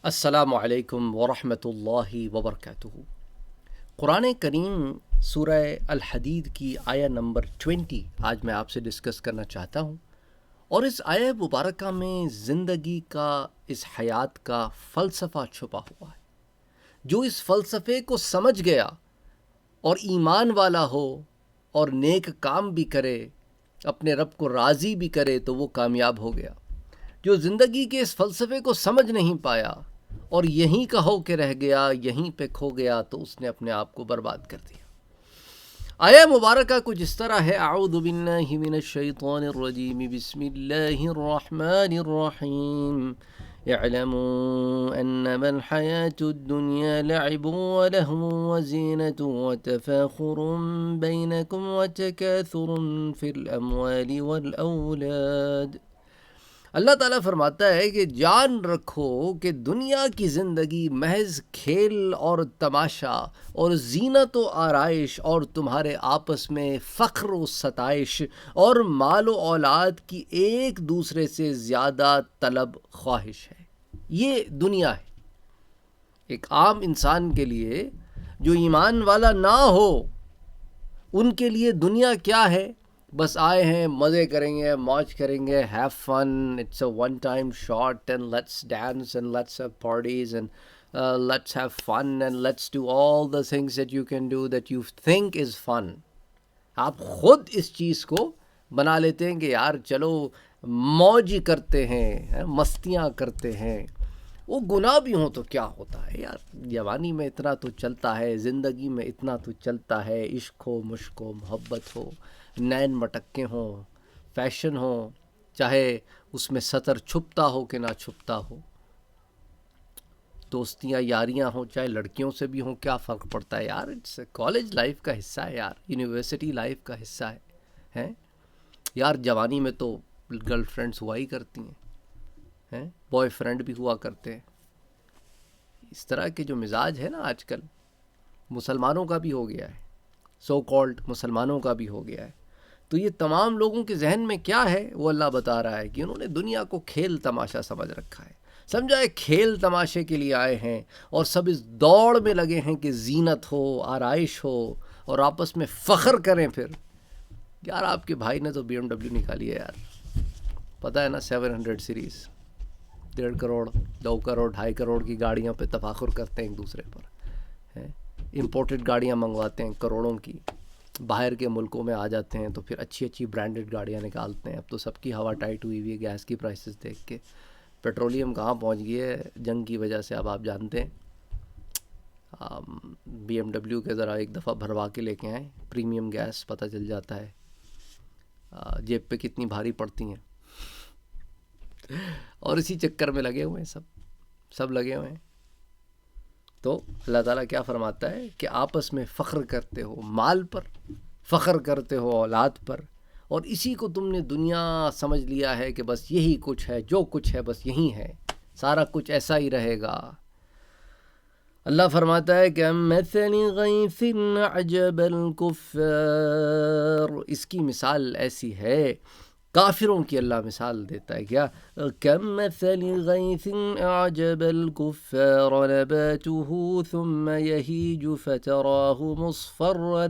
السلام علیکم ورحمۃ اللہ وبرکاتہ۔ قرآن کریم سورہ الحدید کی آیہ نمبر 20 آج میں آپ سے ڈسکس کرنا چاہتا ہوں، اور اس آیہ مبارکہ میں زندگی کا، اس حیات کا فلسفہ چھپا ہوا ہے۔ جو اس فلسفے کو سمجھ گیا اور ایمان والا ہو اور نیک کام بھی کرے، اپنے رب کو راضی بھی کرے، تو وہ کامیاب ہو گیا۔ جو زندگی کے اس فلسفے کو سمجھ نہیں پایا اور یہیں کا ہو کے رہ گیا، یہیں پہ کھو گیا، تو اس نے اپنے آپ کو برباد کر دیا۔ آیہ مبارکہ کچھ اس طرح ہے: اعوذ باللہ من الشیطان الرجیم، بسم اللہ الرحمن الرحیم، اعلموا انما الحیاة الدنیا لعب ولهو وزینة وتفاخر بینکم وتکاثر فی الاموال والاولاد۔ اللہ تعالیٰ فرماتا ہے کہ جان رکھو کہ دنیا کی زندگی محض کھیل اور تماشا اور زینت و آرائش اور تمہارے آپس میں فخر و ستائش اور مال و اولاد کی ایک دوسرے سے زیادہ طلب خواہش ہے۔ یہ دنیا ہے۔ ایک عام انسان کے لیے جو ایمان والا نہ ہو، ان کے لیے دنیا کیا ہے؟ بس آئے ہیں، مزے کریں گے، موج کریں گے، have fun, it's a one time shot and let's dance and let's have parties and let's have fun and let's do all the things that you can do that you think is fun. آپ خود اس چیز کو بنا لیتے ہیں کہ یار چلو موج کرتے ہیں، مستیاں کرتے ہیں۔ وہ گناہ بھی ہوں تو کیا ہوتا ہے یار، جوانی میں اتنا تو چلتا ہے، زندگی میں اتنا تو چلتا ہے، عشق ہو، مشق ہو، محبت ہو، نین مٹکے ہوں، فیشن ہو، چاہے اس میں سطر چھپتا ہو کہ نہ چھپتا ہو، دوستیاں یاریاں ہوں، چاہے لڑکیوں سے بھی ہوں، کیا فرق پڑتا ہے یار؟ اٹس کالج لائف کا حصہ ہے یار، یونیورسٹی لائف کا حصہ ہے یار۔ جوانی میں تو گرل فرینڈس ہوا ہی کرتی ہیں، بوائے فرینڈ بھی ہوا کرتے ہیں۔ اس طرح کے جو مزاج ہے نا آج کل، مسلمانوں کا بھی ہو گیا ہے، سو کالڈ مسلمانوں کا بھی ہو گیا ہے۔ تو یہ تمام لوگوں کے ذہن میں کیا ہے، وہ اللہ بتا رہا ہے کہ انہوں نے دنیا کو کھیل تماشا سمجھ رکھا ہے۔ سمجھا ہے کھیل تماشے کے لیے آئے ہیں، اور سب اس دوڑ میں لگے ہیں کہ زینت ہو، آرائش ہو، اور آپس میں فخر کریں۔ پھر یار آپ کے بھائی نے تو BMW نکالی ہے یار، پتہ ہے نا، 700 سیریز، 1.5 کروڑ، 2 کروڑ، 2.5 کروڑ کی گاڑیوں پہ تفاخر کرتے ہیں ایک دوسرے پر، امپورٹڈ گاڑیاں منگواتے ہیں کروڑوں کی، باہر کے ملکوں میں آ جاتے ہیں تو پھر اچھی اچھی برانڈڈ گاڑیاں نکالتے ہیں۔ اب تو سب کی ہوا ٹائٹ ہوئی ہوئی ہے گیس کی پرائسز دیکھ کے، پیٹرولیم کہاں پہنچ گئی ہے جنگ کی وجہ سے۔ اب آپ جانتے ہیں BMW کے ذرا ایک دفعہ بھروا کے لے کے آئیں، پریمیم گیس، پتہ چل جاتا ہے جیب پہ کتنی بھاری پڑتی ہیں۔ اور اسی چکر میں لگے ہوئے ہیں سب لگے ہوئے ہیں۔ تو اللہ تعالیٰ کیا فرماتا ہے کہ آپس میں فخر کرتے ہو مال پر، فخر کرتے ہو اولاد پر، اور اسی کو تم نے دنیا سمجھ لیا ہے کہ بس یہی کچھ ہے، جو کچھ ہے بس یہی ہے، سارا کچھ ایسا ہی رہے گا۔ اللہ فرماتا ہے کہ مثل غیث اعجب الکفار، اس کی مثال ایسی ہے، کافروں کی اللہ مثال دیتا ہے کیا، کم مثل غیث اعجب الکفار نباته ثم یہیج فتراہ مصفرا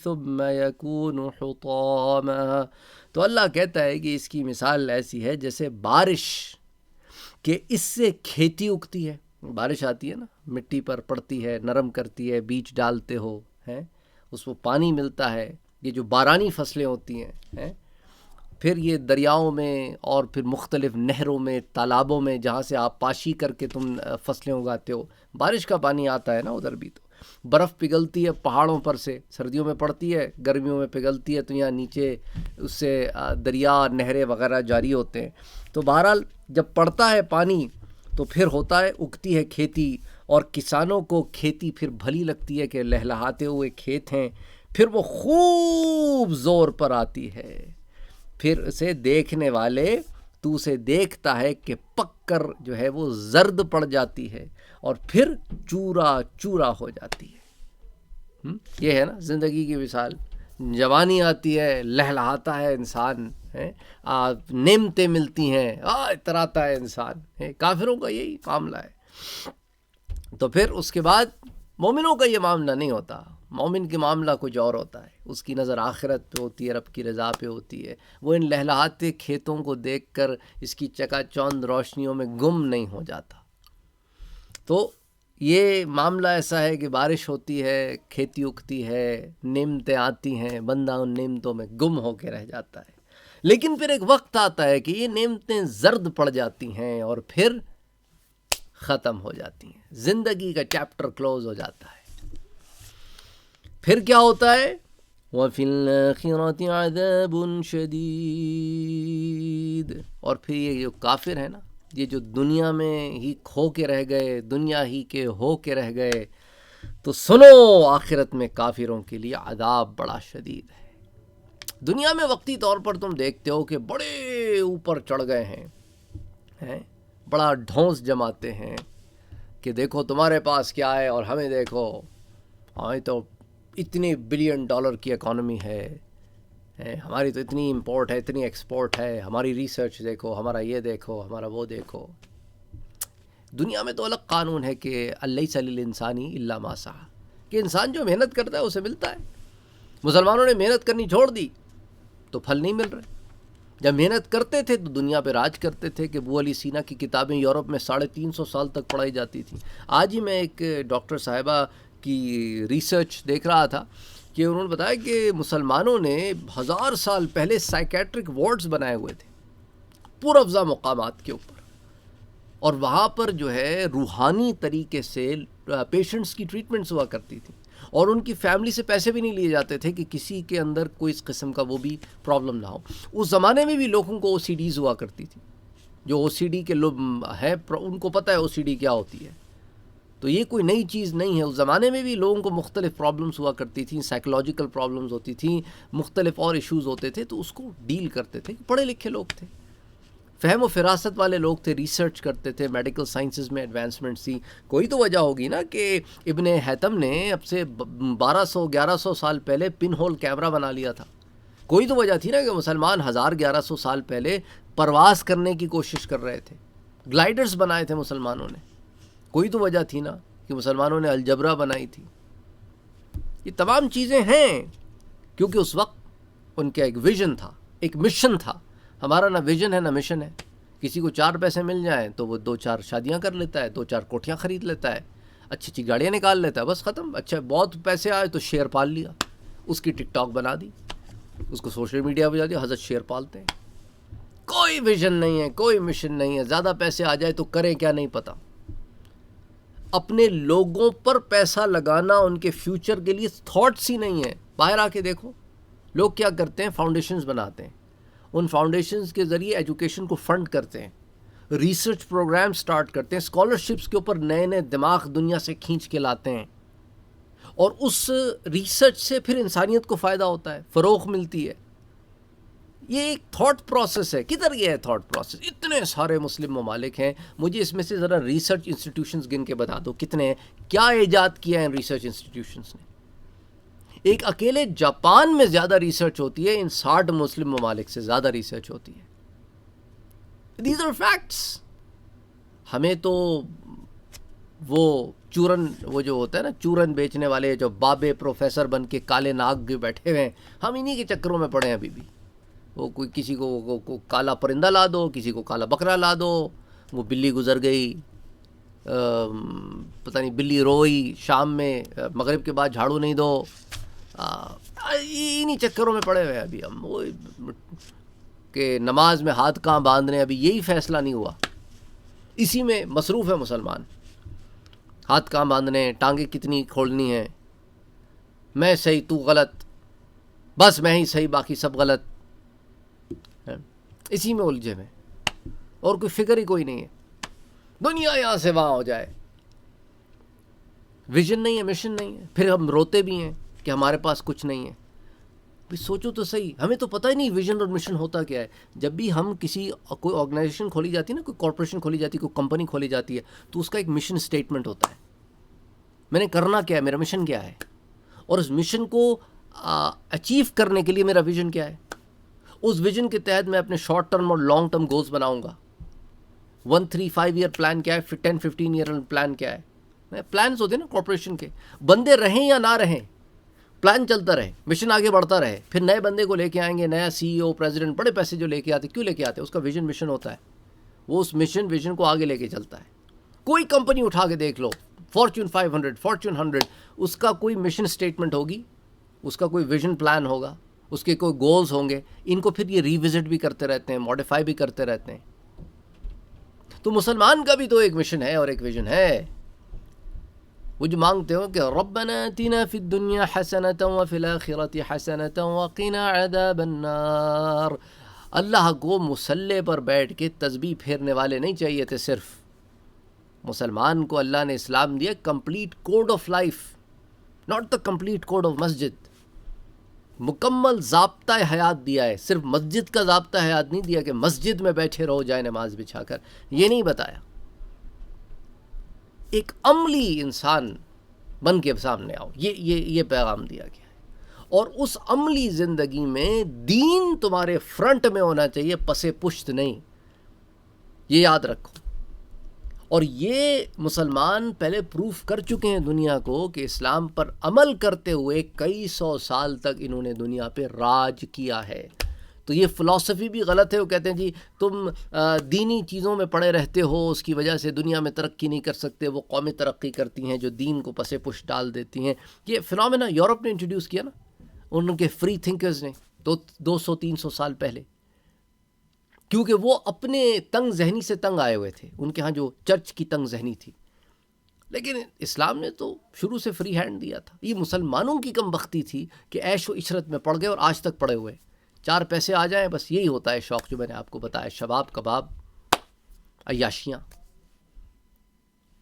ثم یکون حطاما۔ تو اللہ کہتا ہے کہ اس کی مثال ایسی ہے جیسے بارش، کہ اس سے کھیتی اگتی ہے، بارش آتی ہے نا، مٹی پر پڑتی ہے، نرم کرتی ہے، بیج ڈالتے ہو، اس کو پانی ملتا ہے، یہ جو بارانی فصلیں ہوتی ہیں، پھر یہ دریاؤں میں اور پھر مختلف نہروں میں، تالابوں میں، جہاں سے آپ پاشی کر کے تم فصلیں اگاتے ہو، بارش کا پانی آتا ہے نا ادھر بھی۔ تو برف پگھلتی ہے پہاڑوں پر سے، سردیوں میں پڑتی ہے، گرمیوں میں پگھلتی ہے، تو یہاں نیچے اس سے دریا، نہریں وغیرہ جاری ہوتے ہیں۔ تو بہرحال جب پڑتا ہے پانی تو پھر ہوتا ہے، اگتی ہے کھیتی، اور کسانوں کو کھیتی پھر بھلی لگتی ہے کہ لہلہاتے ہوئے کھیت ہیں، پھر وہ خوب زور پر آتی ہے، پھر اسے دیکھنے والے، تو اسے دیکھتا ہے کہ پک کر جو ہے وہ زرد پڑ جاتی ہے، اور پھر چورا چورا ہو جاتی ہے۔ یہ ہے نا زندگی کی مثال۔ جوانی آتی ہے، لہلہاتا ہے انسان، نعمتیں ملتی ہیں، اتراتا ہے انسان۔ کافروں کا یہی معاملہ ہے۔ تو پھر اس کے بعد مومنوں کا یہ معاملہ نہیں ہوتا. مومن کے معاملہ کچھ اور ہوتا ہے. اس کی نظر آخرت پہ ہوتی ہے, رب کی رضا پہ ہوتی ہے. وہ ان لہلہاتے کھیتوں کو دیکھ کر اس کی چکا چوند روشنیوں میں گم نہیں ہو جاتا. تو یہ معاملہ ایسا ہے کہ بارش ہوتی ہے, کھیتی اگتی ہے, نعمتیں آتی ہیں, بندہ ان نعمتوں میں گم ہو کے رہ جاتا ہے. لیکن پھر ایک وقت آتا ہے کہ یہ نعمتیں زرد پڑ جاتی ہیں اور پھر ختم ہو جاتی ہیں. زندگی کا چیپٹر کلوز ہو جاتا ہے. پھر کیا ہوتا ہے؟ وَفِي الْآخِرَةِ عَذَابٌ شَدِيدٌ. اور پھر یہ جو کافر ہے نا, یہ جو دنیا میں ہی کھو کے رہ گئے, دنیا ہی کے ہو کے رہ گئے, تو سنو آخرت میں کافروں کے لیے عذاب بڑا شدید ہے. دنیا میں وقتی طور پر تم دیکھتے ہو کہ بڑے اوپر چڑھ گئے ہیں, بڑا ڈھونس جماتے ہیں کہ دیکھو تمہارے پاس کیا ہے اور ہمیں دیکھو, ہمیں تو اتنی بلین ڈالر کی اکانومی ہے, ہماری تو اتنی امپورٹ ہے, اتنی ایکسپورٹ ہے, ہماری ریسرچ دیکھو, ہمارا یہ دیکھو, ہمارا وہ دیکھو. دنیا میں تو الگ قانون ہے کہ الیس للانسان الا ما سعی, کہ انسان جو محنت کرتا ہے اسے ملتا ہے. مسلمانوں نے محنت کرنی چھوڑ دی تو پھل نہیں مل رہے. جب محنت کرتے تھے تو دنیا پہ راج کرتے تھے کہ ابو علی سینا کی کتابیں یورپ میں 350 سال تک پڑھائی جاتی تھیں. آج ہی میں ایک ڈاکٹر صاحبہ کی ریسرچ دیکھ رہا تھا کہ انہوں نے بتایا کہ مسلمانوں نے 1000 سال پہلے سائیکیٹرک وارڈز بنائے ہوئے تھے پر افزا مقامات کے اوپر, اور وہاں پر جو ہے روحانی طریقے سے پیشنٹس کی ٹریٹمنٹس ہوا کرتی تھی, اور ان کی فیملی سے پیسے بھی نہیں لیے جاتے تھے کہ کسی کے اندر کوئی اس قسم کا وہ بھی پرابلم نہ ہو. اس زمانے میں بھی لوگوں کو OCDs ہوا کرتی تھی. جو OCD کے لوگ ہیں ان کو پتہ ہے OCD کیا ہوتی ہے, تو یہ کوئی نئی چیز نہیں ہے. اس زمانے میں بھی لوگوں کو مختلف پرابلمس ہوا کرتی تھیں, سائیکولوجیکل پرابلمس ہوتی تھیں, مختلف اور ایشوز ہوتے تھے, تو اس کو ڈیل کرتے تھے. پڑھے لکھے لوگ تھے, فہم و فراست والے لوگ تھے, ریسرچ کرتے تھے, میڈیکل سائنسز میں ایڈوانسمنٹس تھی. کوئی تو وجہ ہوگی نا کہ ابن حیتم نے اب سے 1200-1100 سال پہلے پن ہول کیمرہ بنا لیا تھا. کوئی تو وجہ تھی نا کہ مسلمان 1100 سال پہلے پرواز کرنے کی کوشش کر رہے تھے, گلائڈرز بنائے تھے مسلمانوں نے. کوئی تو وجہ تھی نا کہ مسلمانوں نے الجبرا بنائی تھی. یہ تمام چیزیں ہیں کیونکہ اس وقت ان کا ایک ویژن تھا, ایک مشن تھا. ہمارا نہ ویژن ہے نہ مشن ہے. کسی کو 4 پیسے مل جائیں تو وہ 2-4 شادیاں کر لیتا ہے, 2-4 کوٹھیاں خرید لیتا ہے, اچھی اچھی گاڑیاں نکال لیتا ہے, بس ختم. اچھا بہت پیسے آئے تو شیئر پال لیا, اس کی ٹک ٹاک بنا دی, اس کو سوشل میڈیا پہ جا دیا, حضرت شیئر پالتے ہیں. کوئی ویژن نہیں ہے, کوئی مشن نہیں ہے. زیادہ پیسے آ جائے تو کریں کیا نہیں پتا. اپنے لوگوں پر پیسہ لگانا ان کے فیوچر کے لیے تھاٹس ہی نہیں ہے. باہر آ کے دیکھو لوگ کیا کرتے ہیں, فاؤنڈیشنز بناتے ہیں, ان فاؤنڈیشنز کے ذریعے ایجوکیشن کو فنڈ کرتے ہیں, ریسرچ پروگرام سٹارٹ کرتے ہیں, اسکالرشپس کے اوپر نئے نئے دماغ دنیا سے کھینچ کے لاتے ہیں, اور اس ریسرچ سے پھر انسانیت کو فائدہ ہوتا ہے, فروغ ملتی ہے. یہ ایک تھاٹ پروسیس ہے. کدھر گیا ہے تھاٹ پروسیس؟ اتنے سارے مسلم ممالک ہیں, مجھے اس میں سے ذرا ریسرچ انسٹیٹیوشنز گن کے بتا دو کتنے ہیں, کیا ایجاد کیا ہے ان ریسرچ انسٹیٹیوشنز نے. ایک اکیلے جاپان میں زیادہ ریسرچ ہوتی ہے, ان 60 مسلم ممالک سے زیادہ ریسرچ ہوتی ہے. These are facts. ہمیں تو وہ چورن, وہ جو ہوتا ہے نا چورن بیچنے والے, جو بابے پروفیسر بن کے کالے ناگ کے بیٹھے ہوئے ہیں, ہم انہی کے چکروں میں پڑے ہیں ابھی بھی. وہ کوئی کسی کو کالا پرندہ لا دو, کسی کو کالا بکرا لا دو, وہ بلی گزر گئی, پتہ نہیں بلی روئی شام میں, مغرب کے بعد جھاڑو نہیں دو. انہی چکروں میں پڑے ہوئے ہیں ابھی ہم, وہ کہ نماز میں ہاتھ کہاں باندھنے, ابھی یہی فیصلہ نہیں ہوا. اسی میں مصروف ہے مسلمان, ہاتھ کہاں باندھنے, ٹانگیں کتنی کھولنی ہیں, میں صحیح تو غلط, بس میں ہی صحیح باقی سب غلط. اسی میں الجھے میں, اور کوئی فکر ہی کوئی نہیں ہے. دنیا یہاں سے وہاں ہو جائے, ویژن نہیں ہے, مشن نہیں ہے. پھر ہم روتے بھی ہیں کہ ہمارے پاس کچھ نہیں ہے. سوچو تو صحیح, ہمیں تو پتہ ہی نہیں ویژن اور مشن ہوتا کیا ہے. جب بھی ہم کوئی آرگنائزیشن کھولی جاتی ہے نا, کوئی کارپوریشن کھولی جاتی ہے, کوئی کمپنی کھولی جاتی ہے, تو اس کا ایک مشن اسٹیٹمنٹ ہوتا ہے. میں نے کرنا کیا ہے, میرا مشن کیا ہے, اور اس مشن کو اچیو کرنے کے لیے میرا ویژن کیا ہے. اس ویژن کے تحت میں اپنے شارٹ ٹرم اور لانگ ٹرم گولز بناؤں گا. 1-3-5 ایئر پلان کیا ہے, 10-15 ایئر پلان کیا ہے. پلانس ہوتے ہیں نا کارپوریشن کے, بندے رہیں یا نہ رہیں, پلان چلتا رہے, مشن آگے بڑھتا رہے. پھر نئے بندے کو لے کے آئیں گے, نیا CEO, پریزیڈنٹ, بڑے پیسے جو لے کے آتے, کیوں لے کے آتے؟ اس کا ویژن مشن ہوتا ہے, وہ اس ویژن کو آگے لے کے چلتا ہے. کوئی کمپنی اٹھا کے دیکھ لو, فارچون 500, فارچون 100, اس کا کوئی مشن اسٹیٹمنٹ ہوگی, اس کا کوئی ویژن پلان ہوگا, اس کے کوئی گولز ہوں گے. ان کو پھر یہ ریوزٹ بھی کرتے رہتے ہیں, ماڈیفائی بھی کرتے رہتے ہیں. تو مسلمان کا بھی تو ایک مشن ہے اور ایک ویژن ہے. وہ جو مانگتے ہو کہ ربنا آتنا فی الدنیا حسنۃ وفی الآخرۃ حسنۃ وقنا عذاب النار. اللہ کو مصلی پر بیٹھ کے تسبیح پھیرنے والے نہیں چاہیے تھے صرف. مسلمان کو اللہ نے اسلام دیا complete code of life, not the complete code of مسجد. مکمل ضابطہ حیات دیا ہے, صرف مسجد کا ضابطہ حیات نہیں دیا کہ مسجد میں بیٹھے رہو جائے نماز بچھا کر, یہ نہیں بتایا. ایک عملی انسان بن کے سامنے آؤ, یہ پیغام دیا گیا ہے. اور اس عملی زندگی میں دین تمہارے فرنٹ میں ہونا چاہیے, پسے پشت نہیں. یہ یاد رکھو. اور یہ مسلمان پہلے پروف کر چکے ہیں دنیا کو کہ اسلام پر عمل کرتے ہوئے کئی سو سال تک انہوں نے دنیا پہ راج کیا ہے. تو یہ فلسفی بھی غلط ہے. وہ کہتے ہیں جی تم دینی چیزوں میں پڑے رہتے ہو, اس کی وجہ سے دنیا میں ترقی نہیں کر سکتے. وہ قومیں ترقی کرتی ہیں جو دین کو پسے پش ڈال دیتی ہیں. یہ فنومینا یورپ نے انٹروڈیوس کیا نا, ان کے فری تھنکرز نے, 200-300 سال پہلے, کیونکہ وہ اپنے تنگ ذہنی سے تنگ آئے ہوئے تھے. ان کے ہاں جو چرچ کی تنگ ذہنی تھی. لیکن اسلام نے تو شروع سے فری ہینڈ دیا تھا. یہ مسلمانوں کی کم بختی تھی کہ عیش و عشرت میں پڑ گئے اور آج تک پڑے ہوئے. 4 پیسے آ جائیں بس یہی ہوتا ہے شوق, جو میں نے آپ کو بتایا, شباب کباب عیاشیاں,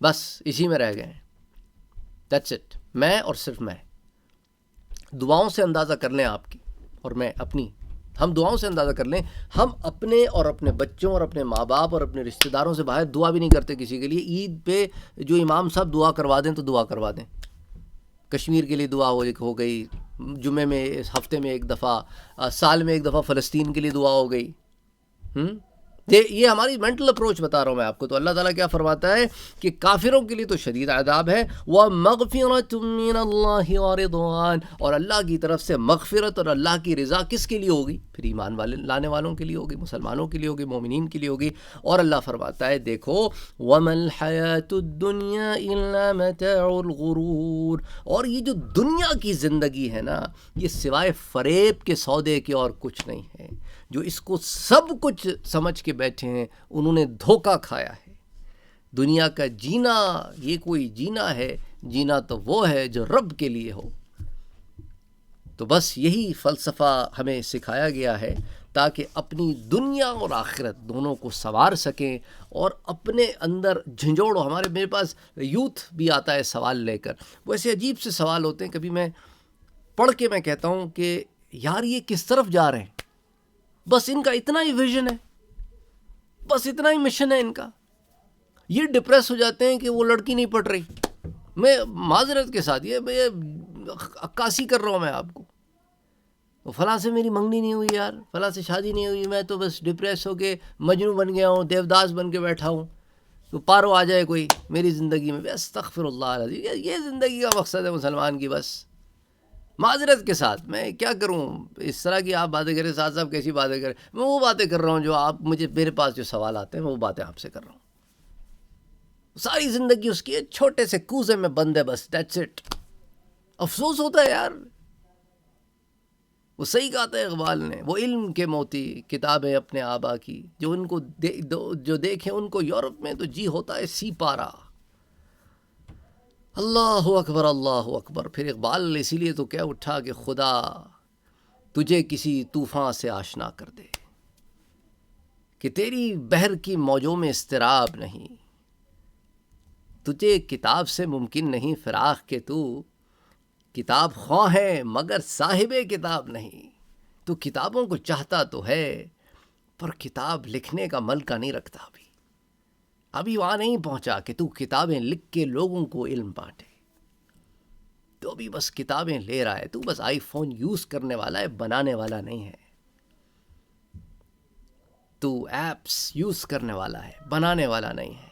بس اسی میں رہ گئے ہیں. That's it. میں اور صرف میں. دعاؤں سے اندازہ کر لیں آپ کی اور میں اپنی, ہم دعاؤں سے اندازہ کر لیں. ہم اپنے اور اپنے بچوں اور اپنے ماں باپ اور اپنے رشتہ داروں سے باہر دعا بھی نہیں کرتے کسی کے لیے. عید پہ جو امام صاحب دعا کروا دیں تو دعا کروا دیں. کشمیر کے لیے دعا ہو گئی, جمعے میں, ہفتے میں ایک دفعہ, سال میں ایک دفعہ فلسطین کے لیے دعا ہو گئی. یہ ہماری مینٹل اپروچ بتا رہا ہوں میں آپ کو. تو اللہ تعالیٰ کیا فرماتا ہے کہ کافروں کے لیے تو شدید عذاب ہے. وَمَغْفِرَةٌ مِّنَ اللَّهِ وَرِضْوَانٌ, اور اللہ کی طرف سے مغفرت اور اللہ کی رضا کس کے لیے ہوگی؟ پھر ایمان لانے والوں کے لیے ہوگی, مسلمانوں کے لیے ہوگی, مومنین کے لیے ہوگی. اور اللہ فرماتا ہے دیکھو وَمَا الْحَيَاةُ الدُّنْيَا إِلَّا مَتَاعُ الْغُرُورِ, اور یہ جو دنیا کی زندگی ہے نا, یہ سوائے فریب کے سودے کے اور کچھ نہیں ہے. جو اس کو سب کچھ سمجھ کے بیٹھے ہیں انہوں نے دھوکہ کھایا ہے. دنیا کا جینا یہ کوئی جینا ہے؟ جینا تو وہ ہے جو رب کے لیے ہو. تو بس یہی فلسفہ ہمیں سکھایا گیا ہے تاکہ اپنی دنیا اور آخرت دونوں کو سنوار سکیں اور اپنے اندر جھنجھوڑو. میرے پاس یوتھ بھی آتا ہے سوال لے کر, وہ ایسے عجیب سے سوال ہوتے ہیں. کبھی میں پڑھ کے میں کہتا ہوں کہ یار یہ کس طرف جا رہے ہیں, بس ان کا اتنا ہی ویژن ہے, بس اتنا ہی مشن ہے ان کا. یہ ڈپریس ہو جاتے ہیں کہ وہ لڑکی نہیں پڑ رہی. میں معذرت کے ساتھ یہ عکاسی کر رہا ہوں میں آپ کو, فلاں سے میری منگنی نہیں ہوئی یار, فلاں سے شادی نہیں ہوئی, میں تو بس ڈپریس ہو کے مجنوں بن گیا ہوں, دیوداس بن کے بیٹھا ہوں, تو پارو آ جائے کوئی میری زندگی میں. استغفر اللہ العظیم, یہ زندگی کا مقصد ہے مسلمان کی. بس معذرت کے ساتھ میں کیا کروں, اس طرح کی آپ باتیں کریں, ساتھ صاحب کیسی باتیں کریں. میں وہ باتیں کر رہا ہوں جو آپ مجھے, میرے پاس جو سوال آتے ہیں وہ باتیں آپ سے کر رہا ہوں. ساری زندگی اس کی ایک چھوٹے سے کوزے میں بند ہے, بس دیٹس اٹ. افسوس ہوتا ہے یار. وہ صحیح کہا تھا اقبال نے, وہ علم کے موتی کتابیں اپنے آبا کی, جو ان کو جو دیکھیں ان کو یورپ میں تو جی ہوتا ہے سی پارا. اللہ اکبر, اللہ اکبر. پھر اقبال اسی لیے تو کہہ اٹھا کہ خدا تجھے کسی طوفان سے آشنا کر دے کہ تیری بحر کی موجوں میں اضطراب نہیں. تجھے کتاب سے ممکن نہیں فراق کہ تو کتاب خواں ہے مگر صاحب کتاب نہیں. تو کتابوں کو چاہتا تو ہے پر کتاب لکھنے کا ملکہ نہیں رکھتا. ابھی وہاں نہیں پہنچا کہ تو کتابیں لکھ کے لوگوں کو علم بانٹے. تو ابھی بس کتابیں لے رہا ہے, تو بس آئی فون یوز کرنے والا ہے, بنانے والا نہیں ہے. تو ایپس یوز کرنے والا ہے، بنانے والا نہیں ہے۔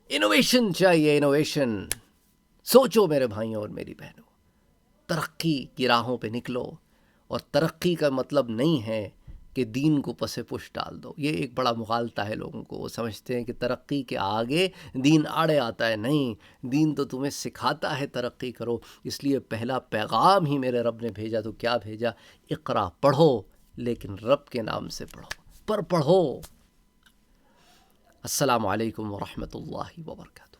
انوویشن چاہیے، انوویشن۔ سوچو میرے بھائیوں اور میری بہنوں، ترقی کی راہوں پہ نکلو، اور ترقی کا مطلب نہیں ہے کہ دین کو پس پش ڈال دو۔ یہ ایک بڑا مغالطہ ہے لوگوں کو، وہ سمجھتے ہیں کہ ترقی کے آگے دین آڑے آتا ہے۔ نہیں، دین تو تمہیں سکھاتا ہے ترقی کرو۔ اس لیے پہلا پیغام ہی میرے رب نے بھیجا تو کیا بھیجا؟ اقرا، پڑھو، لیکن رب کے نام سے پڑھو، پر پڑھو۔ السلام علیکم ورحمۃ اللہ وبرکاتہ۔